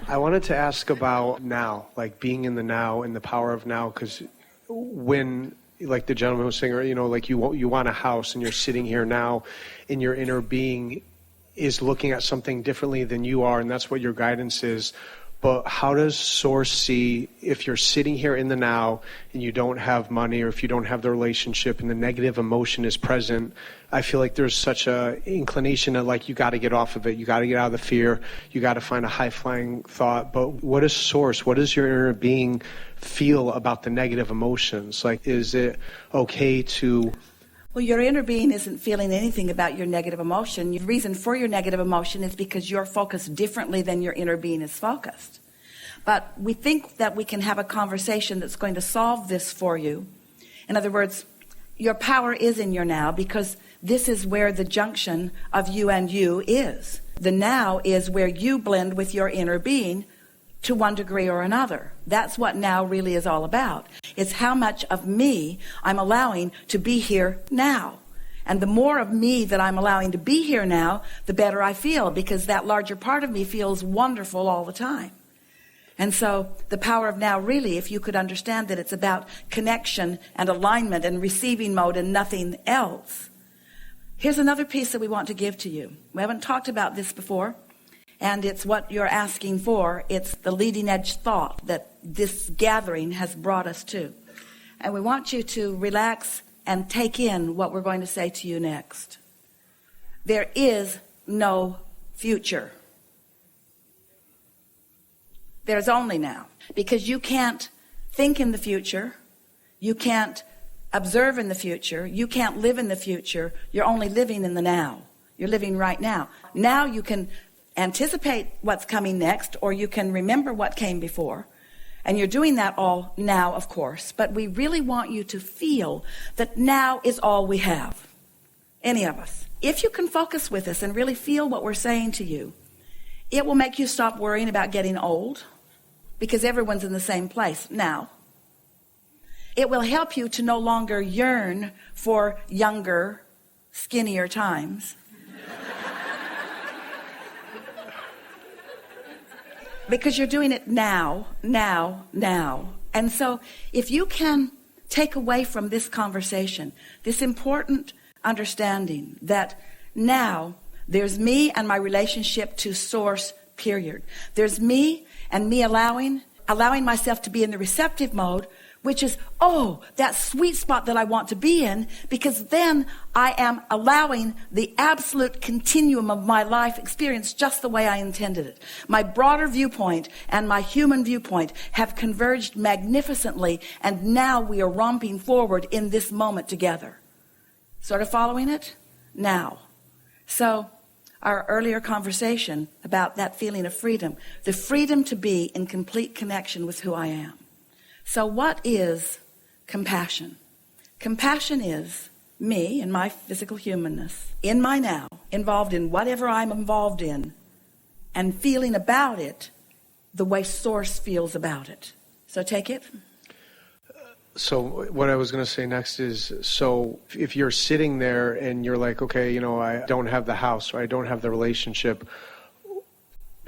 I wanted to ask about now, like being in the now and the power of now, because when, like the gentleman was saying, like you want a house and you're sitting here now and your inner being is looking at something differently than you are, and that's what your guidance is. But how does Source see if you're sitting here in the now and you don't have money, or if you don't have the relationship and the negative emotion is present? I feel like there's such a inclination that like you got to get off of it. You got to get out of the fear. You got to find a high-flying thought. But what is Source? What does your inner being feel about the negative emotions? Like, is it okay to... Well, your inner being isn't feeling anything about your negative emotion. The reason for your negative emotion is because you're focused differently than your inner being is focused. But we think that we can have a conversation that's going to solve this for you. In other words, your power is in your now, because this is where the junction of you and you is. The now is where you blend with your inner being to one degree or another. That's what now really is all about. It's how much of me I'm allowing to be here now. And the more of me that I'm allowing to be here now, the better I feel, because that larger part of me feels wonderful all the time. And so the power of now, really, if you could understand that it's about connection and alignment and receiving mode and nothing else. Here's another piece that we want to give to you. We haven't talked about this before. And it's what you're asking for. It's the leading edge thought that this gathering has brought us to. And we want you to relax and take in what we're going to say to you next. There is no future. There's only now. Because you can't think in the future. You can't observe in the future. You can't live in the future. You're only living in the now. You're living right now. Now you can anticipate what's coming next, or you can remember what came before. And you're doing that all now, of course. But we really want you to feel that now is all we have. Any of us. If you can focus with us and really feel what we're saying to you, it will make you stop worrying about getting old, because everyone's in the same place now. It will help you to no longer yearn for younger, skinnier times. Because you're doing it now. And so if you can take away from this conversation this important understanding that now there's me and my relationship to Source, period. There's me and me allowing myself to be in the receptive mode, which is, that sweet spot that I want to be in, because then I am allowing the absolute continuum of my life experience just the way I intended it. My broader viewpoint and my human viewpoint have converged magnificently, and now we are romping forward in this moment together. Sort of following it? Now. So, our earlier conversation about that feeling of freedom, the freedom to be in complete connection with who I am. So what is compassion? Compassion is me and my physical humanness, in my now, involved in whatever I'm involved in, and feeling about it the way Source feels about it. So take it. So what I was going to say next is, so if you're sitting there and you're like, okay, I don't have the house, or I don't have the relationship,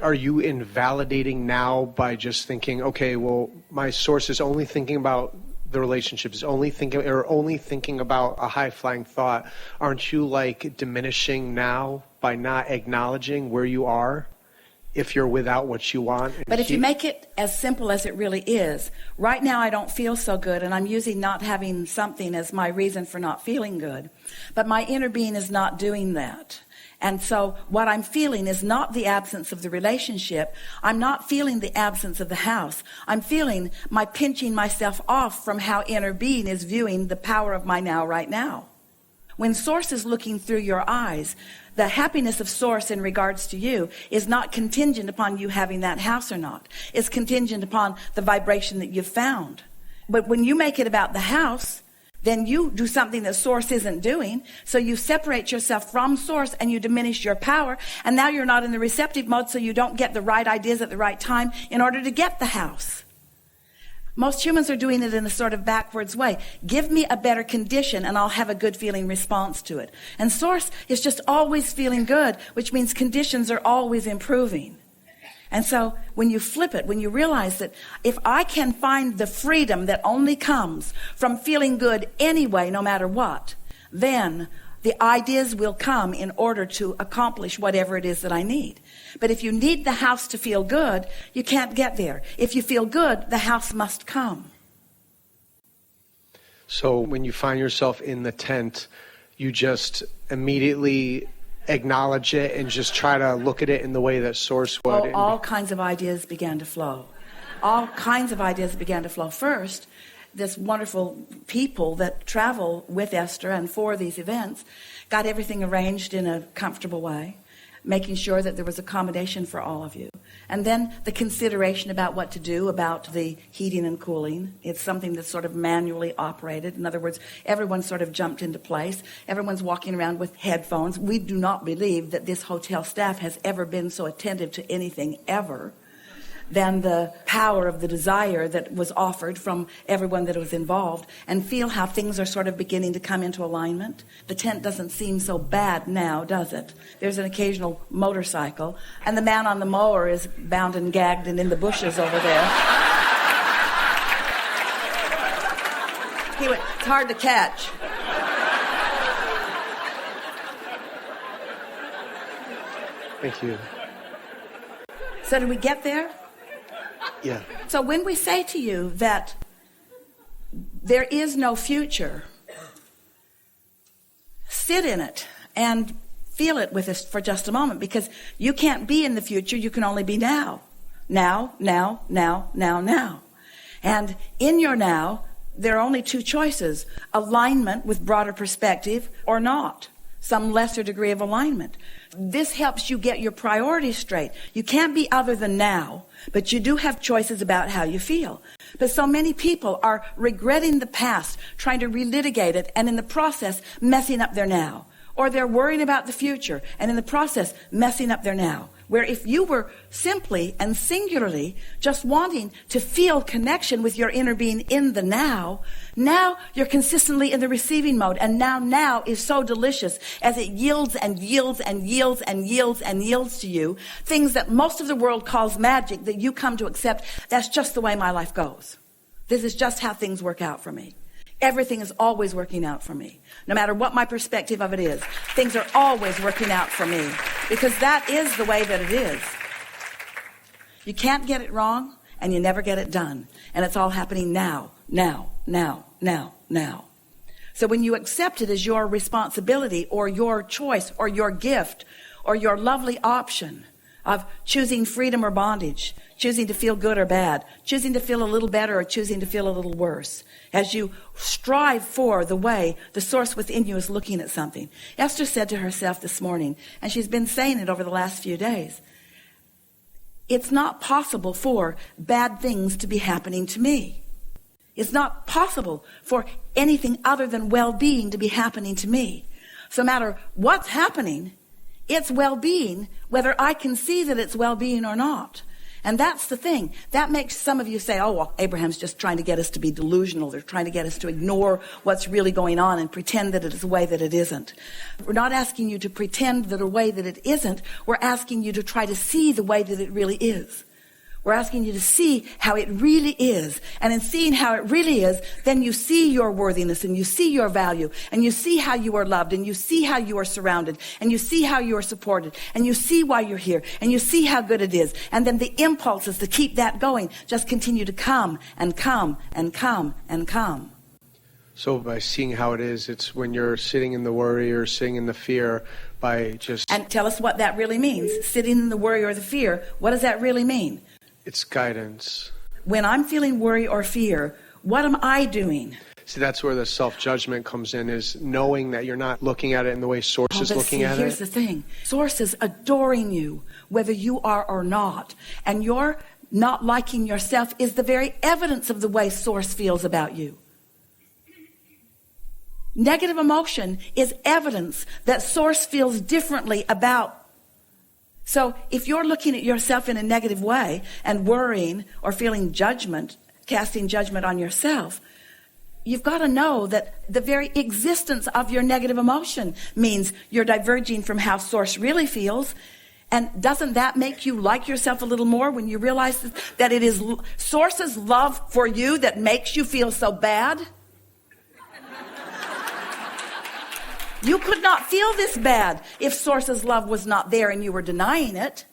are you invalidating now by just thinking, okay, well, my Source is only thinking about the relationship, is only thinking about a high-flying thought? Aren't you like diminishing now by not acknowledging where you are if you're without what you want? But if you make it as simple as it really is, right now I don't feel so good, and I'm using not having something as my reason for not feeling good. But my inner being is not doing that. And so what I'm feeling is not the absence of the relationship. I'm not feeling the absence of the house. I'm feeling my pinching myself off from how inner being is viewing the power of my now right now. When Source is looking through your eyes, the happiness of Source in regards to you is not contingent upon you having that house or not. It's contingent upon the vibration that you've found. But when you make it about the house, then you do something that Source isn't doing. So you separate yourself from Source and you diminish your power. And now you're not in the receptive mode, so you don't get the right ideas at the right time in order to get the house. Most humans are doing it in a sort of backwards way. Give me a better condition and I'll have a good feeling response to it. And Source is just always feeling good, which means conditions are always improving. And so when you flip it, when you realize that if I can find the freedom that only comes from feeling good anyway, no matter what, then the ideas will come in order to accomplish whatever it is that I need. But if you need the house to feel good, you can't get there. If you feel good, the house must come. So when you find yourself in the tent, you just immediately acknowledge it and just try to look at it in the way that Source would. Oh, all kinds of ideas began to flow. All kinds of ideas began to flow. First, this wonderful people that travel with Esther and for these events got everything arranged in a comfortable way, making sure that there was accommodation for all of you. And then the consideration about what to do about the heating and cooling. It's something that's sort of manually operated. In other words, everyone sort of jumped into place. Everyone's walking around with headphones. We do not believe that this hotel staff has ever been so attentive to anything ever than the power of the desire that was offered from everyone that was involved, and feel how things are sort of beginning to come into alignment. The tent doesn't seem so bad now, does it? There's an occasional motorcycle, and the man on the mower is bound and gagged and in the bushes over there. It's hard to catch. Thank you. So did we get there? Yeah. So when we say to you that there is no future, sit in it and feel it with us for just a moment, because you can't be in the future, you can only be now. Now, now, now, now, now. And in your now, there are only two choices: alignment with broader perspective or not, some lesser degree of alignment. This helps you get your priorities straight. You can't be other than now, but you do have choices about how you feel. But so many people are regretting the past, trying to relitigate it, and in the process messing up their now. Or they're worrying about the future, and in the process messing up their now. Where if you were simply and singularly just wanting to feel connection with your inner being in the now you're consistently in the receiving mode. And now is so delicious as it yields and yields and yields and yields and yields to you things that most of the world calls magic, that you come to accept. That's just the way my life goes. This is just how things work out for me. Everything is always working out for me. No matter what my perspective of it is, things are always working out for me, because that is the way that it is. You can't get it wrong, and you never get it done. And it's all happening now. So when you accept it as your responsibility or your choice or your gift or your lovely option of choosing freedom or bondage, choosing to feel good or bad, choosing to feel a little better or choosing to feel a little worse, as you strive for the way the source within you is looking at something. Esther said to herself this morning, and she's been saying it over the last few days, it's not possible for bad things to be happening to me. It's not possible for anything other than well-being to be happening to me. So no matter what's happening, it's well-being, whether I can see that it's well-being or not. And that's the thing. That makes some of you say, oh, well, Abraham's just trying to get us to be delusional. They're trying to get us to ignore what's really going on and pretend that it is a way that it isn't. We're not asking you to pretend that a way that it isn't. We're asking you to try to see the way that it really is. We're asking you to see how it really is. And in seeing how it really is, then you see your worthiness and you see your value and you see how you are loved and you see how you are surrounded and you see how you are supported and you see why you're here and you see how good it is. And then the impulses to keep that going just continue to come and come and come and come. So by seeing how it is, it's when you're sitting in the worry or sitting in the fear, by just... And tell us what that really means. Sitting in the worry or the fear, what does that really mean? It's guidance. When I'm feeling worry or fear, what am I doing? See, that's where the self-judgment comes in, is knowing that you're not looking at it in the way Source is looking at it. Here's the thing. Source is adoring you, whether you are or not. And your not liking yourself is the very evidence of the way Source feels about you. Negative emotion is evidence that Source feels differently about. So if you're looking at yourself in a negative way and worrying or feeling judgment, casting judgment on yourself, you've got to know that the very existence of your negative emotion means you're diverging from how Source really feels. And doesn't that make you like yourself a little more when you realize that it is Source's love for you that makes you feel so bad? You could not feel this bad if Source's love was not there and you were denying it.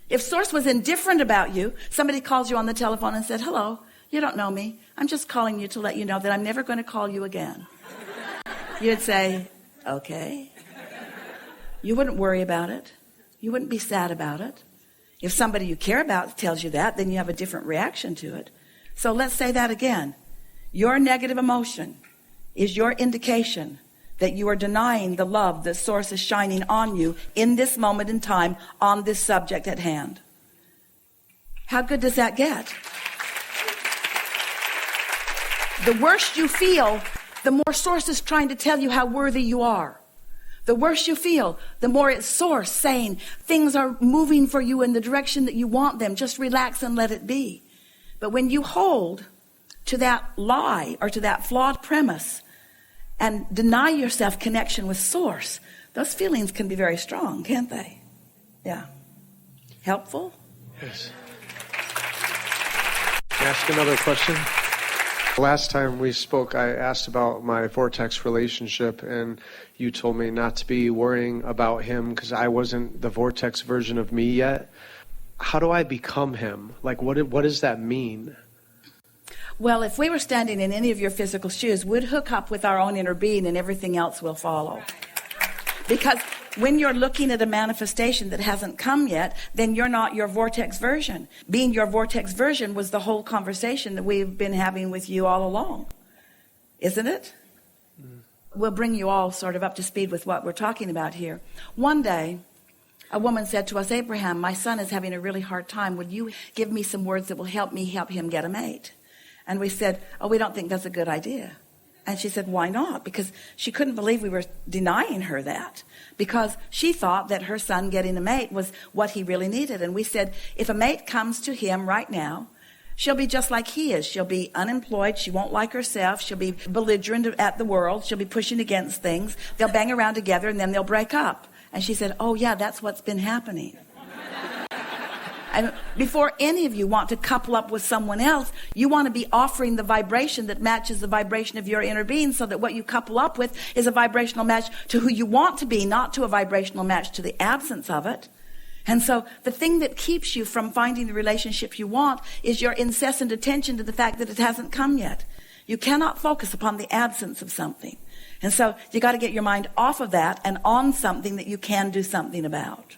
If Source was indifferent about you, somebody calls you on the telephone and said, hello, you don't know me. I'm just calling you to let you know that I'm never going to call you again. You'd say, okay. You wouldn't worry about it. You wouldn't be sad about it. If somebody you care about tells you that, then you have a different reaction to it. So let's say that again. Your negative emotion is your indication that you are denying the love that Source is shining on you in this moment in time on this subject at hand. How good does that get? The worse you feel, the more Source is trying to tell you how worthy you are. The worse you feel, the more it's Source saying things are moving for you in the direction that you want them. Just relax and let it be. But when you hold to that lie or to that flawed premise and deny yourself connection with Source, those feelings can be very strong, can't they? Yeah. Helpful? Yes. Can I ask another question? Last time we spoke, I asked about my Vortex relationship, and you told me not to be worrying about him because I wasn't the Vortex version of me yet. How do I become him? Like, what does that mean? Well, if we were standing in any of your physical shoes, we'd hook up with our own inner being and everything else will follow. Because when you're looking at a manifestation that hasn't come yet, then you're not your Vortex version. Being your Vortex version was the whole conversation that we've been having with you all along. Isn't it? We'll bring you all sort of up to speed with what we're talking about here. One day, a woman said to us, Abraham, my son is having a really hard time. Would you give me some words that will help me help him get a mate? And we said, oh, we don't think that's a good idea. And she said, why not? Because she couldn't believe we were denying her that. Because she thought that her son getting a mate was what he really needed. And we said, if a mate comes to him right now, she'll be just like he is. She'll be unemployed. She won't like herself. She'll be belligerent at the world. She'll be pushing against things. They'll bang around together and then they'll break up. And she said, oh yeah, that's what's been happening. And before any of you want to couple up with someone else, you want to be offering the vibration that matches the vibration of your inner being so that what you couple up with is a vibrational match to who you want to be, not to a vibrational match to the absence of it. And so the thing that keeps you from finding the relationship you want is your incessant attention to the fact that it hasn't come yet. You cannot focus upon the absence of something. And so you got to get your mind off of that and on something that you can do something about.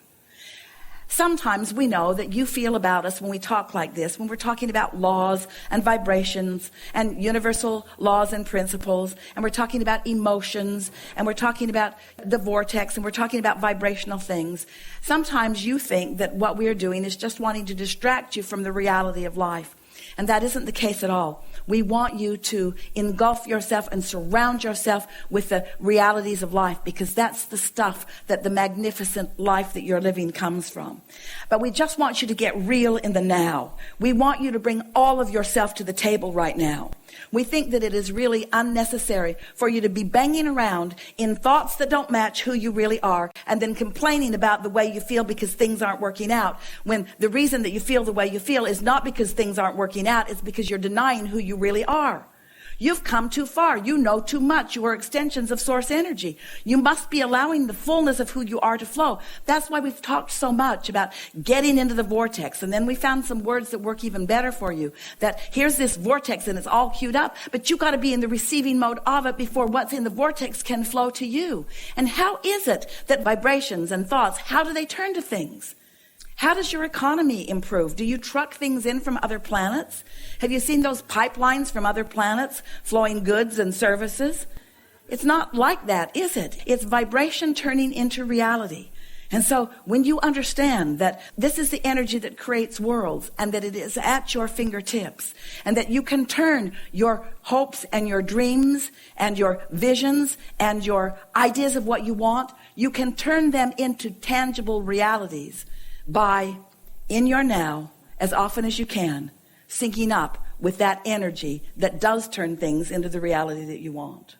Sometimes we know that you feel about us when we talk like this, when we're talking about laws and vibrations and universal laws and principles, and we're talking about emotions, and we're talking about the vortex, and we're talking about vibrational things. Sometimes you think that what we're doing is just wanting to distract you from the reality of life. And that isn't the case at all. We want you to engulf yourself and surround yourself with the realities of life, because that's the stuff that the magnificent life that you're living comes from. But we just want you to get real in the now. We want you to bring all of yourself to the table right now. We think that it is really unnecessary for you to be banging around in thoughts that don't match who you really are and then complaining about the way you feel because things aren't working out, when the reason that you feel the way you feel is not because things aren't working out, it's because you're denying who you really are. You've come too far. You know too much. You are extensions of source energy. You must be allowing the fullness of who you are to flow. That's why we've talked so much about getting into the vortex. And then we found some words that work even better for you. That here's this vortex and it's all queued up, but you got to be in the receiving mode of it before what's in the vortex can flow to you. And how is it that vibrations and thoughts, how do they turn to things? How does your economy improve? Do you truck things in from other planets? Have you seen those pipelines from other planets flowing goods and services? It's not like that, is it? It's vibration turning into reality. And so when you understand that this is the energy that creates worlds and that it is at your fingertips and that you can turn your hopes and your dreams and your visions and your ideas of what you want, you can turn them into tangible realities by, in your now, as often as you can, syncing up with that energy that does turn things into the reality that you want.